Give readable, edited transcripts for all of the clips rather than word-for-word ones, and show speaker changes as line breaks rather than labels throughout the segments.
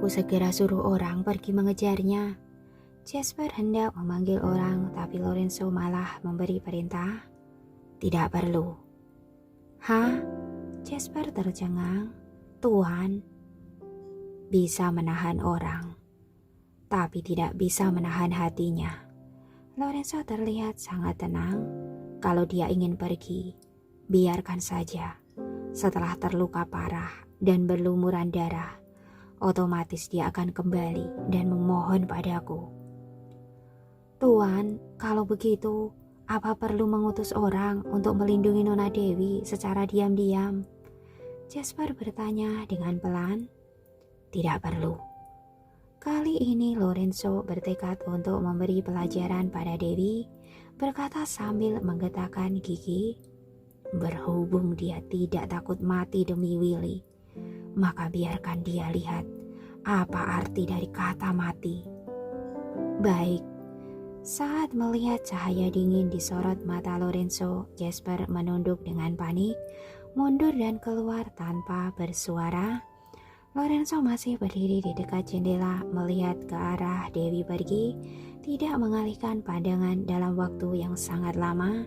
Aku segera suruh orang pergi mengejarnya. Jasper hendak memanggil orang, tapi Lorenzo malah memberi perintah. Tidak perlu. Hah? Jasper tercengang. Tuan bisa menahan orang, tapi tidak bisa menahan hatinya. Lorenzo terlihat sangat tenang. Kalau dia ingin pergi, biarkan saja. Setelah terluka parah dan berlumuran darah, otomatis dia akan kembali dan memohon padaku. Tuan, kalau begitu, apa perlu mengutus orang untuk melindungi Nona Dewi secara diam-diam? Jasper bertanya dengan pelan. Tidak perlu. Kali ini Lorenzo bertekad untuk memberi pelajaran pada Dewi, berkata sambil menggetakkan gigi. Berhubung dia tidak takut mati demi Willy, maka biarkan dia lihat apa arti dari kata mati. Baik. Saat melihat cahaya dingin disorot mata Lorenzo, Jasper menunduk dengan panik, mundur dan keluar tanpa bersuara. Lorenzo masih berdiri di dekat jendela melihat ke arah Dewi pergi, tidak mengalihkan pandangan dalam waktu yang sangat lama.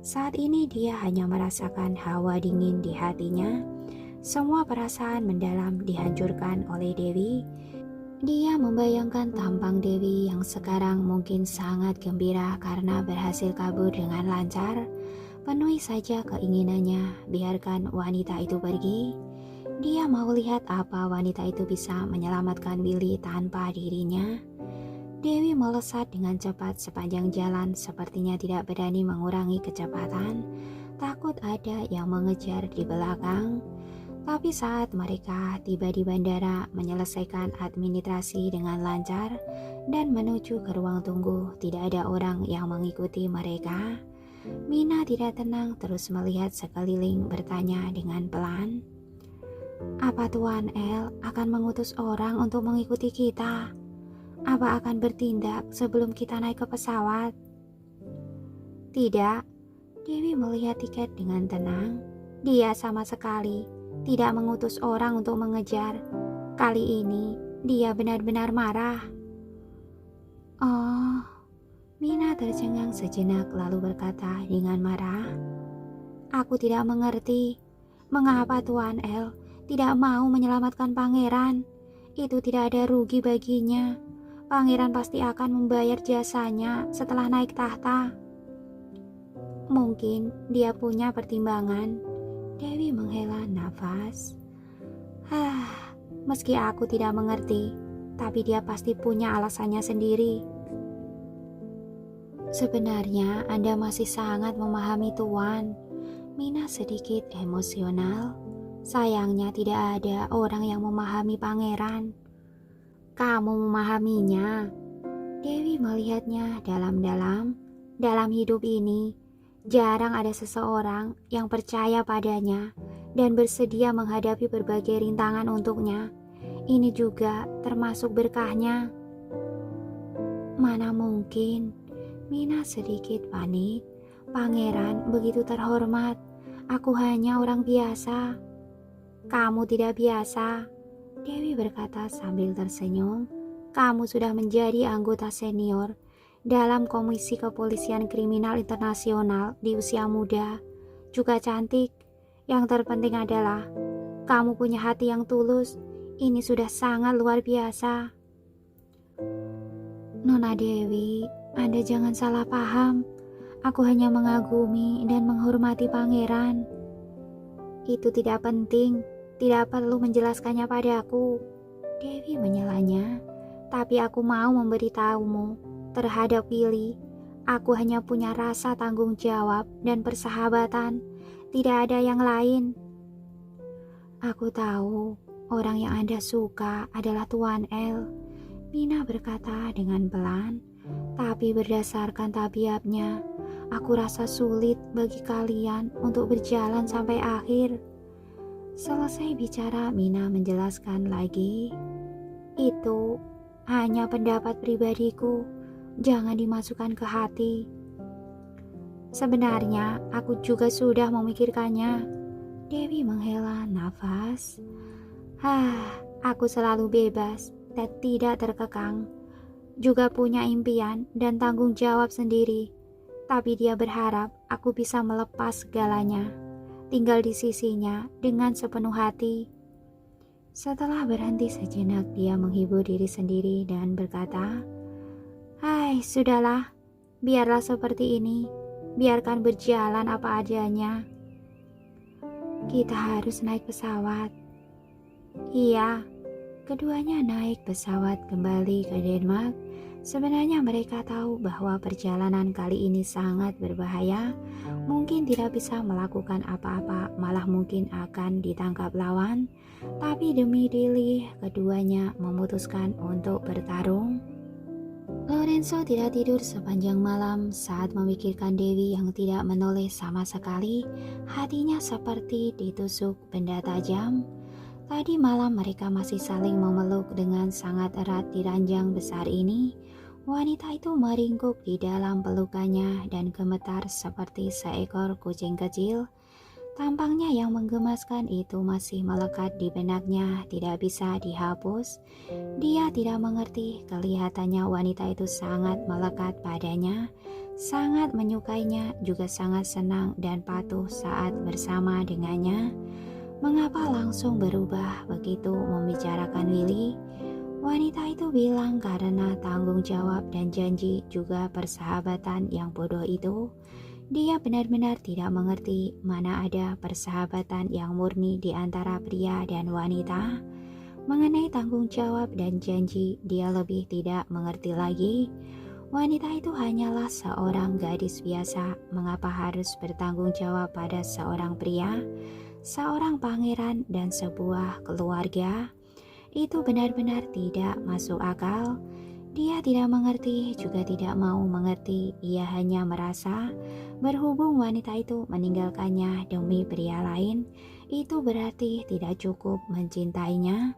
Saat ini dia hanya merasakan hawa dingin di hatinya. Semua perasaan mendalam dihancurkan oleh Dewi. Dia membayangkan tampang Dewi yang sekarang mungkin sangat gembira karena berhasil kabur dengan lancar. Penuhi saja keinginannya, biarkan wanita itu pergi. Dia mau lihat apa wanita itu bisa menyelamatkan Willy tanpa dirinya. Dewi melesat dengan cepat sepanjang jalan, sepertinya tidak berani mengurangi kecepatan. Takut ada yang mengejar di belakang. Tapi saat mereka tiba di bandara, menyelesaikan administrasi dengan lancar dan menuju ke ruang tunggu, tidak ada orang yang mengikuti mereka. Mina tidak tenang, terus melihat sekeliling, bertanya dengan pelan. Apa Tuan El akan mengutus orang untuk mengikuti kita? Apa akan bertindak sebelum kita naik ke pesawat? Tidak. Dewi melihat tiket dengan tenang. Dia sama sekali tidak mengutus orang untuk mengejar. Kali ini dia benar-benar marah. Oh, Mina tercengang sejenak lalu berkata dengan marah. Aku tidak mengerti. Mengapa Tuan El tidak mau menyelamatkan pangeran? Itu tidak ada rugi baginya. Pangeran pasti akan membayar jasanya setelah naik tahta. Mungkin dia punya pertimbangan. Dewi menghela nafas. Meski aku tidak mengerti, tapi dia pasti punya alasannya sendiri. Sebenarnya Anda masih sangat memahami Tuan. Mina sedikit emosional. Sayangnya tidak ada orang yang memahami pangeran. Kamu memahaminya. Dewi melihatnya dalam-dalam. Dalam hidup ini, jarang ada seseorang yang percaya padanya dan bersedia menghadapi berbagai rintangan untuknya. Ini juga termasuk berkahnya. Mana mungkin? Mina sedikit panik. Pangeran begitu terhormat. Aku hanya orang biasa. Kamu tidak biasa. Dewi berkata sambil tersenyum. Kamu sudah menjadi anggota senior dalam Komisi Kepolisian Kriminal Internasional di usia muda, juga cantik. Yang terpenting adalah kamu punya hati yang tulus. Ini sudah sangat luar biasa. Nona Dewi, Anda jangan salah paham. Aku hanya mengagumi dan menghormati pangeran. Itu tidak penting, tidak perlu menjelaskannya padaku. Dewi menyelanya, tapi aku mau memberitahumu. Terhadap Willy, aku hanya punya rasa tanggung jawab dan persahabatan. Tidak ada yang lain. Aku tahu orang yang Anda suka adalah Tuan El. Mina berkata dengan pelan. Tapi berdasarkan tabiatnya, aku rasa sulit bagi kalian untuk berjalan sampai akhir. Selesai bicara, Mina menjelaskan lagi. Itu hanya pendapat pribadiku. Jangan dimasukkan ke hati. Sebenarnya aku juga sudah memikirkannya. Dewi menghela nafas. Aku selalu bebas dan tidak terkekang. Juga punya impian dan tanggung jawab sendiri. Tapi dia berharap aku bisa melepas segalanya, tinggal di sisinya dengan sepenuh hati. Setelah berhenti sejenak, dia menghibur diri sendiri dan berkata, "Hai, sudahlah, biarlah seperti ini. Biarkan berjalan apa adanya. Kita harus naik pesawat." Iya, keduanya naik pesawat kembali ke Denmark. Sebenarnya mereka tahu bahwa perjalanan kali ini sangat berbahaya. Mungkin tidak bisa melakukan apa-apa, malah mungkin akan ditangkap lawan. Tapi demi Lily, keduanya memutuskan untuk bertarung. Lorenzo tidak tidur sepanjang malam saat memikirkan Dewi yang tidak menoleh sama sekali. Hatinya seperti ditusuk benda tajam. Tadi malam mereka masih saling memeluk dengan sangat erat di ranjang besar ini. Wanita itu meringkuk di dalam pelukannya dan gemetar seperti seekor kucing kecil. Tampangnya yang menggemaskan itu masih melekat di benaknya, tidak bisa dihapus. Dia tidak mengerti, kelihatannya wanita itu sangat melekat padanya, sangat menyukainya, juga sangat senang dan patuh saat bersama dengannya. Mengapa langsung berubah begitu membicarakan Willy? Wanita itu bilang karena tanggung jawab dan janji, juga persahabatan yang bodoh itu. Dia benar-benar tidak mengerti mana ada persahabatan yang murni di antara pria dan wanita. Mengenai tanggung jawab dan janji, dia lebih tidak mengerti lagi. Wanita itu hanyalah seorang gadis biasa. Mengapa harus bertanggung jawab pada seorang pria, seorang pangeran, dan sebuah keluarga? Itu benar-benar tidak masuk akal. Dia tidak mengerti, juga tidak mau mengerti. Ia hanya merasa berhubung wanita itu meninggalkannya demi pria lain, itu berarti tidak cukup mencintainya.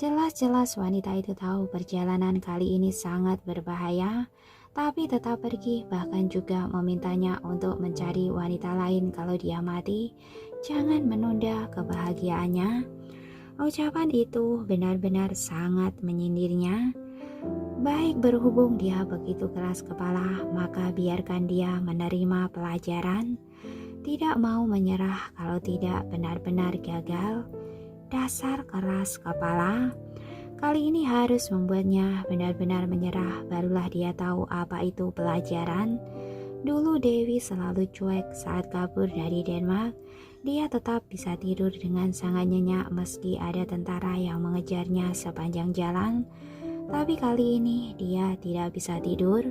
Jelas-jelas wanita itu tahu perjalanan kali ini sangat berbahaya, tapi tetap pergi, bahkan juga memintanya untuk mencari wanita lain kalau dia mati. Jangan menunda kebahagiaannya. Ucapan itu benar-benar sangat menyindirnya. Baik, berhubung dia begitu keras kepala, maka biarkan dia menerima pelajaran. Tidak mau menyerah kalau tidak benar-benar gagal. Dasar keras kepala. Kali ini harus membuatnya benar-benar menyerah, barulah dia tahu apa itu pelajaran. Dulu Dewi selalu cuek saat kabur dari Denmark. Dia tetap bisa tidur dengan sangat nyenyak meski ada tentara yang mengejarnya sepanjang jalan. Tapi kali ini dia tidak bisa tidur.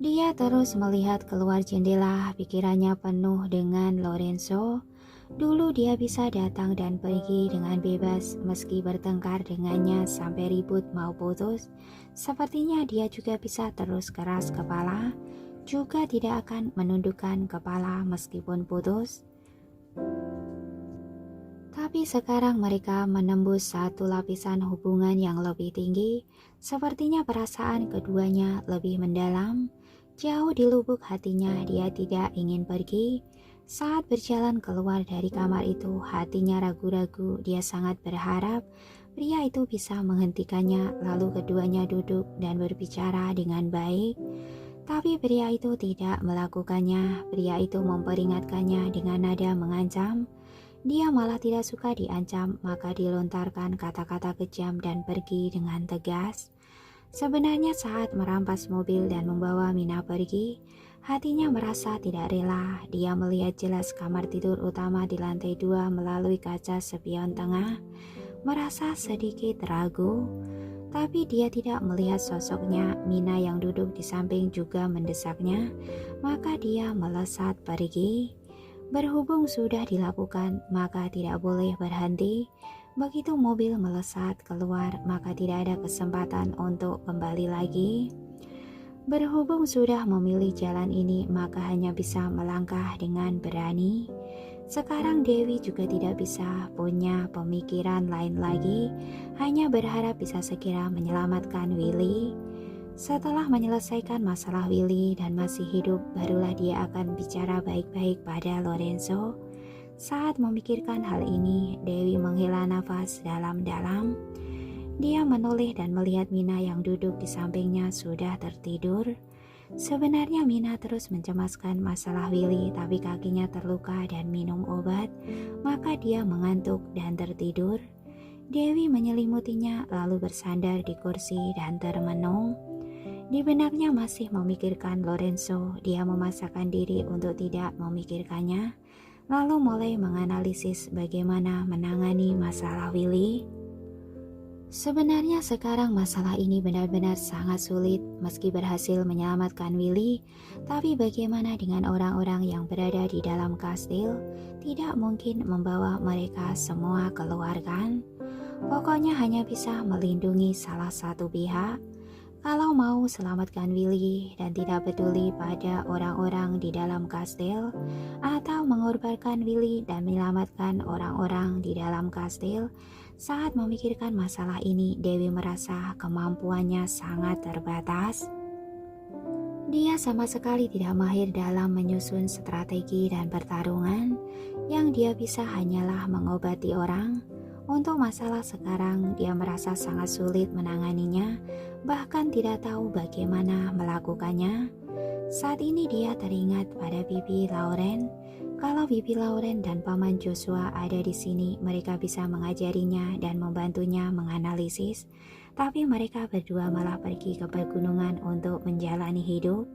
Dia terus melihat keluar jendela, pikirannya penuh dengan Lorenzo. Dulu dia bisa datang dan pergi dengan bebas meski bertengkar dengannya sampai ribut mau putus. Sepertinya dia juga bisa terus keras kepala, juga tidak akan menundukkan kepala meskipun putus. Tapi sekarang mereka menembus satu lapisan hubungan yang lebih tinggi. Sepertinya perasaan keduanya lebih mendalam. Jauh di lubuk hatinya dia tidak ingin pergi. Saat berjalan keluar dari kamar itu, hatinya ragu-ragu. Dia sangat berharap pria itu bisa menghentikannya, lalu keduanya duduk dan berbicara dengan baik. Tapi pria itu tidak melakukannya. Pria itu memperingatkannya dengan nada mengancam. Dia malah tidak suka diancam, maka dilontarkan kata-kata kejam dan pergi dengan tegas. Sebenarnya saat merampas mobil dan membawa Mina pergi, hatinya merasa tidak rela. Dia melihat jelas kamar tidur utama di lantai 2 melalui kaca spion tengah. Merasa sedikit ragu, tapi dia tidak melihat sosoknya. Mina yang duduk di samping juga mendesaknya, maka dia melesat pergi. Berhubung sudah dilakukan, maka tidak boleh berhenti. Begitu mobil melesat keluar, maka tidak ada kesempatan untuk kembali lagi. Berhubung sudah memilih jalan ini, maka hanya bisa melangkah dengan berani. Sekarang Dewi juga tidak bisa punya pemikiran lain lagi, hanya berharap bisa segera menyelamatkan Willy. Setelah menyelesaikan masalah Willy dan masih hidup, barulah dia akan bicara baik-baik pada Lorenzo. Saat memikirkan hal ini, Dewi menghela nafas dalam-dalam. Dia menoleh dan melihat Mina yang duduk di sampingnya sudah tertidur. Sebenarnya Mina terus mencemaskan masalah Willy, tapi kakinya terluka dan minum obat, maka dia mengantuk dan tertidur. Dewi menyelimutinya lalu bersandar di kursi dan termenung. Di benaknya masih memikirkan Lorenzo. Dia memaksakan diri untuk tidak memikirkannya, lalu mulai menganalisis bagaimana menangani masalah Willy. Sebenarnya sekarang masalah ini benar-benar sangat sulit. Meski berhasil menyelamatkan Willy, tapi bagaimana dengan orang-orang yang berada di dalam kastil? Tidak mungkin membawa mereka semua keluar kan? Pokoknya hanya bisa melindungi salah satu pihak. Kalau mau selamatkan Willy dan tidak peduli pada orang-orang di dalam kastil, atau mengorbankan Willy dan menyelamatkan orang-orang di dalam kastil. Saat memikirkan masalah ini, Dewi merasa kemampuannya sangat terbatas. Dia sama sekali tidak mahir dalam menyusun strategi dan pertarungan. Yang dia bisa hanyalah mengobati orang. Untuk masalah sekarang, dia merasa sangat sulit menanganinya, bahkan tidak tahu bagaimana melakukannya. Saat ini dia teringat pada Bibi Lauren. Kalau Bibi Lauren dan Paman Joshua ada di sini, mereka bisa mengajarinya dan membantunya menganalisis. Tapi mereka berdua malah pergi ke pegunungan untuk menjalani hidup.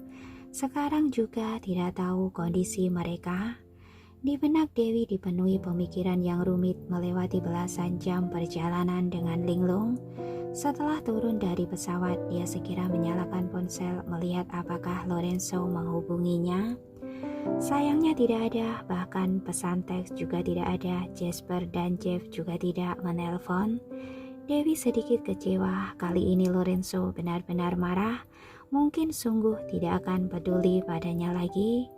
Sekarang juga tidak tahu kondisi mereka. Di benak Dewi dipenuhi pemikiran yang rumit melewati belasan jam perjalanan dengan linglung. Setelah turun dari pesawat, dia segera menyalakan ponsel melihat apakah Lorenzo menghubunginya. Sayangnya tidak ada, bahkan pesan teks juga tidak ada. Jasper dan Jeff juga tidak menelpon. Dewi sedikit kecewa, kali ini Lorenzo benar-benar marah. Mungkin sungguh tidak akan peduli padanya lagi.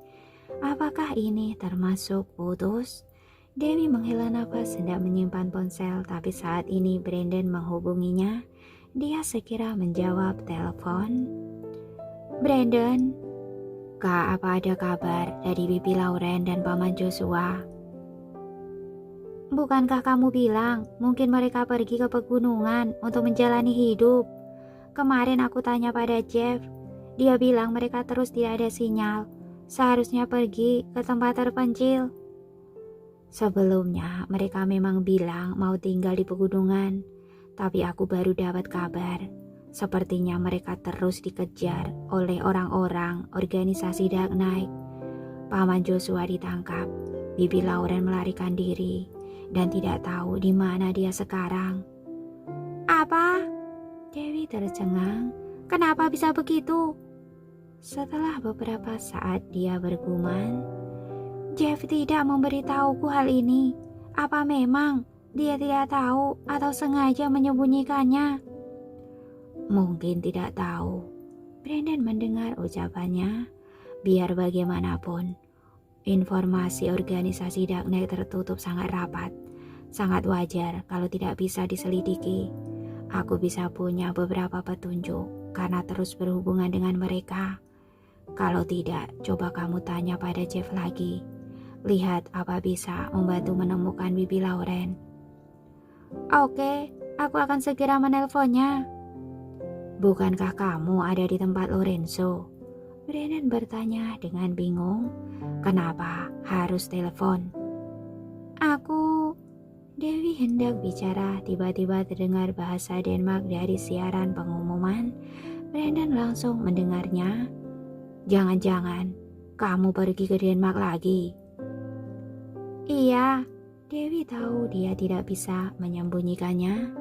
Apakah ini termasuk putus? Dewi menghela nafas hendak menyimpan ponsel, tapi saat ini Brandon menghubunginya. Dia segera menjawab telepon. Brandon, Kak, apa ada kabar dari Bibi Lauren dan Paman Joshua? Bukankah kamu bilang mungkin mereka pergi ke pegunungan untuk menjalani hidup? Kemarin aku tanya pada Jeff, dia bilang mereka terus tidak ada sinyal. Seharusnya pergi ke tempat terpencil. Sebelumnya mereka memang bilang mau tinggal di pegunungan, tapi aku baru dapat kabar. Sepertinya mereka terus dikejar oleh orang-orang organisasi Dark Knight. Paman Joshua ditangkap, Bibi Lauren melarikan diri, dan tidak tahu di mana dia sekarang. Apa? Dewi tercengang. Kenapa bisa begitu? Setelah beberapa saat dia bergumam, Jeff tidak memberitahuku hal ini. Apa memang dia tidak tahu atau sengaja menyembunyikannya? Mungkin tidak tahu. Brandon mendengar ucapannya. Biar bagaimanapun, informasi organisasi Dark Knight tertutup sangat rapat. Sangat wajar kalau tidak bisa diselidiki. Aku bisa punya beberapa petunjuk karena terus berhubungan dengan mereka. Kalau tidak, coba kamu tanya pada Jeff lagi. Lihat apa bisa membantu menemukan Bibi Lauren. Oke, aku akan segera menelponnya. Bukankah kamu ada di tempat Lorenzo? Brandon bertanya dengan bingung. Kenapa harus telepon? Dewi hendak bicara, tiba-tiba terdengar bahasa Denmark dari siaran pengumuman. Brandon langsung mendengarnya. Jangan-jangan kamu pergi ke Denmark lagi? Iya, Dewi tahu dia tidak bisa menyembunyikannya.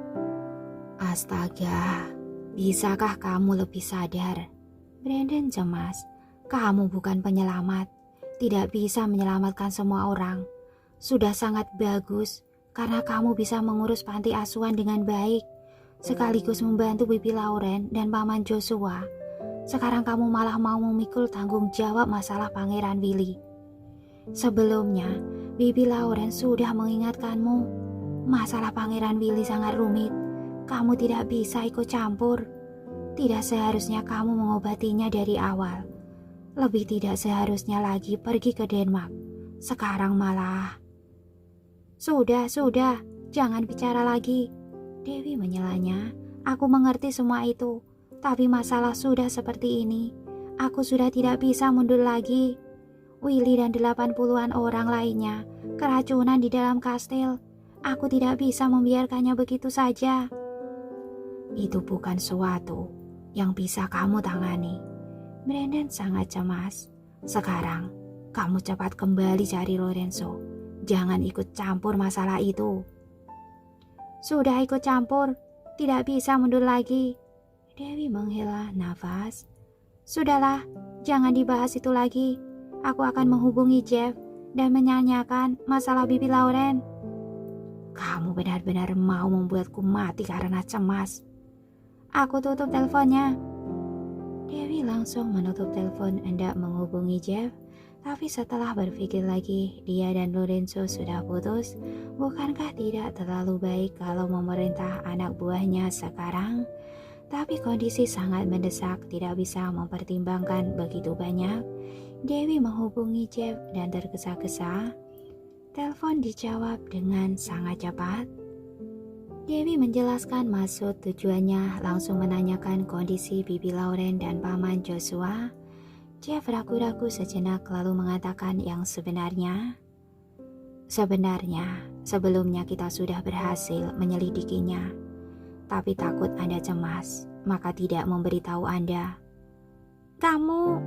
Astaga, bisakah kamu lebih sadar? Brandon cemas. Kamu bukan penyelamat, tidak bisa menyelamatkan semua orang. Sudah sangat bagus karena kamu bisa mengurus panti asuhan dengan baik, sekaligus membantu Bibi Lauren dan Paman Joshua. Sekarang kamu malah mau memikul tanggung jawab masalah Pangeran Willy. Sebelumnya, Bibi Lauren sudah mengingatkanmu. Masalah Pangeran Willy sangat rumit. Kamu tidak bisa ikut campur. Tidak seharusnya kamu mengobatinya dari awal. Lebih tidak seharusnya lagi pergi ke Denmark. Sekarang malah... Sudah, jangan bicara lagi. Dewi menyelanya. Aku mengerti semua itu, tapi masalah sudah seperti ini. Aku sudah tidak bisa mundur lagi. Willy dan 80-an orang lainnya keracunan di dalam kastil. Aku tidak bisa membiarkannya begitu saja. Itu bukan suatu yang bisa kamu tangani. Brandon sangat cemas. Sekarang, kamu cepat kembali cari Lorenzo. Jangan ikut campur masalah itu. Sudah ikut campur, tidak bisa mundur lagi. Dewi menghela nafas. Sudahlah, jangan dibahas itu lagi. Aku akan menghubungi Jeff dan menyanyikan masalah Bibi Lauren. Kamu benar-benar mau membuatku mati karena cemas. Aku tutup teleponnya. Dewi langsung menutup telepon hendak menghubungi Jeff. Tapi setelah berpikir lagi, dia dan Lorenzo sudah putus. Bukankah tidak terlalu baik kalau memerintah anak buahnya sekarang? Tapi kondisi sangat mendesak, tidak bisa mempertimbangkan begitu banyak. Dewi menghubungi Jeff dan tergesa-gesa. Telepon dijawab dengan sangat cepat. Dewi menjelaskan maksud tujuannya, langsung menanyakan kondisi Bibi Lauren dan Paman Joshua. Jeff ragu-ragu sejenak lalu mengatakan yang sebenarnya. Sebenarnya, sebelumnya kita sudah berhasil menyelidikinya. Tapi takut Anda cemas, maka tidak memberitahu Anda. Kamu,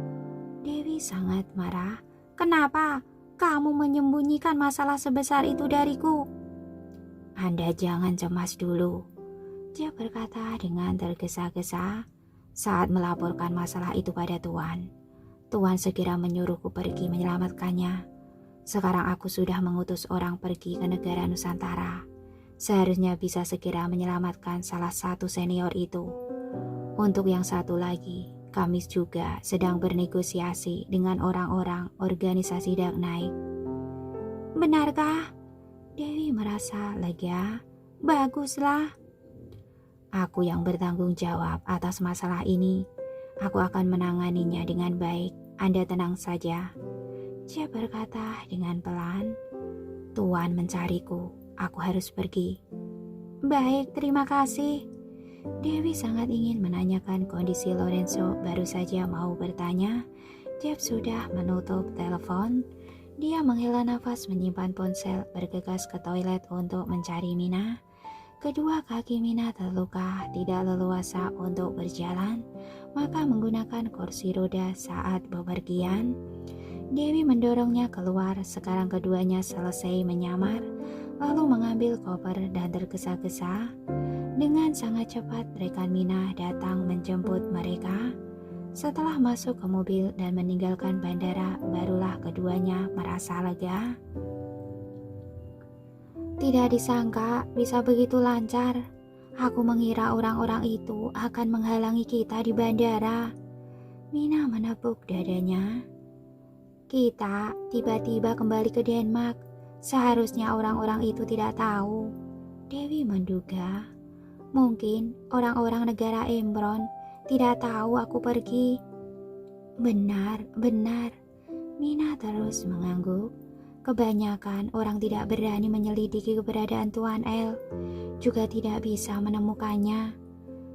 Dewi sangat marah. Kenapa kamu menyembunyikan masalah sebesar itu dariku? Anda jangan cemas dulu, Jeff berkata dengan tergesa-gesa saat melaporkan masalah itu pada Tuan. Tuan segera menyuruhku pergi menyelamatkannya. Sekarang aku sudah mengutus orang pergi ke negara Nusantara. Seharusnya bisa segera menyelamatkan salah satu senior itu. Untuk yang satu lagi, kami juga sedang bernegosiasi dengan orang-orang organisasi Dark Knight. Benarkah? Dewi merasa lega. Baguslah. Aku yang bertanggung jawab atas masalah ini. Aku akan menanganinya dengan baik. Anda tenang saja. Jeff berkata dengan pelan. Tuan mencariku. Aku harus pergi. Baik, terima kasih. Dewi sangat ingin menanyakan kondisi Lorenzo. Baru saja mau bertanya, Jeff sudah menutup telepon. Dia menghela nafas, menyimpan ponsel, bergegas ke toilet untuk mencari Mina. Kedua kaki Mina terluka, tidak leluasa untuk berjalan, maka menggunakan kursi roda saat bepergian. Dewi mendorongnya keluar. Sekarang keduanya selesai menyamar, lalu mengambil koper dan tergesa-gesa. Dengan sangat cepat rekan Mina datang menjemput mereka. Setelah masuk ke mobil dan meninggalkan bandara, barulah keduanya merasa lega. Tidak disangka bisa begitu lancar. Aku mengira orang-orang itu akan menghalangi kita di bandara. Mina menepuk dadanya. Kita tiba-tiba kembali ke Denmark. Seharusnya orang-orang itu tidak tahu. Dewi menduga. Mungkin orang-orang negara Embron tidak tahu aku pergi. Benar. Mina terus mengangguk. Kebanyakan orang tidak berani menyelidiki keberadaan Tuan El, juga tidak bisa menemukannya.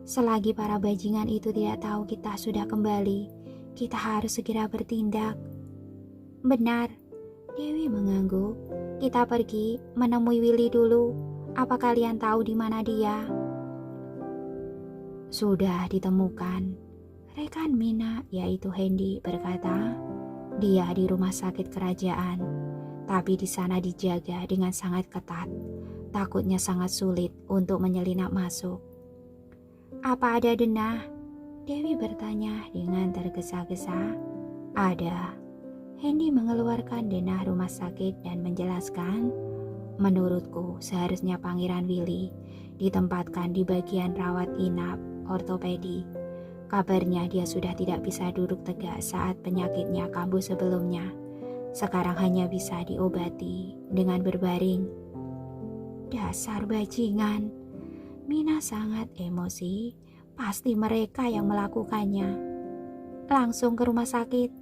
Selagi para bajingan itu tidak tahu kita sudah kembali, kita harus segera bertindak. Benar, Dewi mengangguk. Kita pergi menemui Willy dulu. Apa kalian tahu di mana dia? Sudah ditemukan. Rekan Mina, yaitu Hendy, berkata, dia di rumah sakit kerajaan. Tapi di sana dijaga dengan sangat ketat. Takutnya sangat sulit untuk menyelinap masuk. Apa ada denah? Dewi bertanya dengan tergesa-gesa. Ada. Hendy mengeluarkan denah rumah sakit dan menjelaskan, menurutku seharusnya Pangeran Willy ditempatkan di bagian rawat inap ortopedi. Kabarnya dia sudah tidak bisa duduk tegak saat penyakitnya kambuh sebelumnya. Sekarang hanya bisa diobati dengan berbaring. Dasar bajingan. Mina sangat emosi. Pasti mereka yang melakukannya. Langsung ke rumah sakit.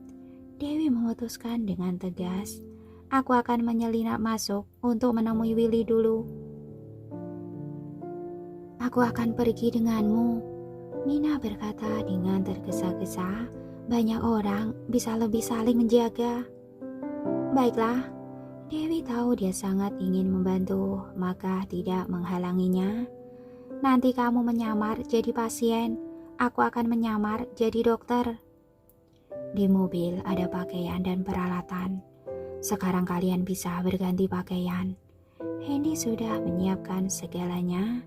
Dewi memutuskan dengan tegas. Aku akan menyelinap masuk untuk menemui Willy dulu. Aku akan pergi denganmu, Mina berkata dengan tergesa-gesa. Banyak orang bisa lebih saling menjaga. Baiklah, Dewi tahu dia sangat ingin membantu, maka tidak menghalanginya. Nanti kamu menyamar jadi pasien, aku akan menyamar jadi dokter. Di mobil ada pakaian dan peralatan. Sekarang kalian bisa berganti pakaian. Hendy sudah menyiapkan segalanya.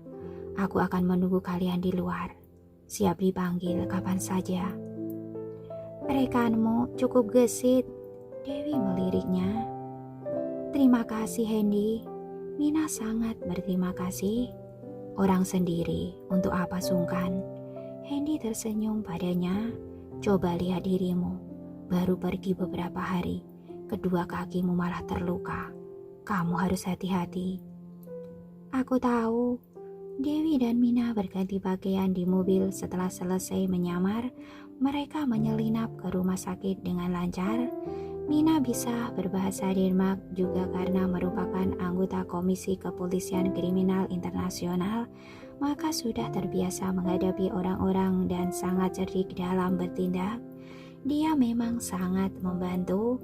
Aku akan menunggu kalian di luar. Siap dipanggil kapan saja. Rekanmu cukup gesit, Dewi meliriknya. Terima kasih Hendy. Mina sangat berterima kasih. Orang sendiri, untuk apa sungkan? Hendy tersenyum padanya. Coba lihat dirimu. Baru pergi beberapa hari, kedua kakimu malah terluka. Kamu harus hati-hati. Aku tahu. Dewi dan Mina berganti pakaian di mobil. Setelah selesai menyamar, mereka menyelinap ke rumah sakit dengan lancar. Mina bisa berbahasa Denmark juga karena merupakan anggota Komisi Kepolisian Kriminal Internasional, maka sudah terbiasa menghadapi orang-orang dan sangat cerdik dalam bertindak. Dia memang sangat membantu.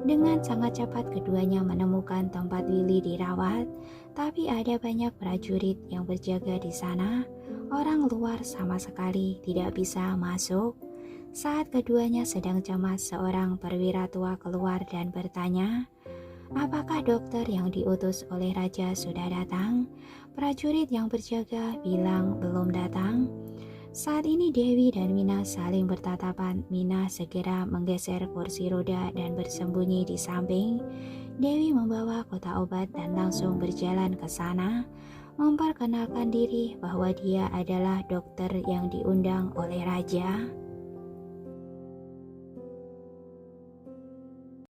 Dengan sangat cepat keduanya menemukan tempat Willy dirawat, tapi ada banyak prajurit yang berjaga di sana. Orang luar sama sekali tidak bisa masuk. Saat keduanya sedang cemas, seorang perwira tua keluar dan bertanya, apakah dokter yang diutus oleh raja sudah datang? Prajurit yang berjaga bilang belum datang. Saat ini Dewi dan Mina saling bertatapan. Mina segera menggeser kursi roda dan bersembunyi di samping. Dewi membawa kotak obat dan langsung berjalan ke sana, memperkenalkan diri bahwa dia adalah dokter yang diundang oleh raja.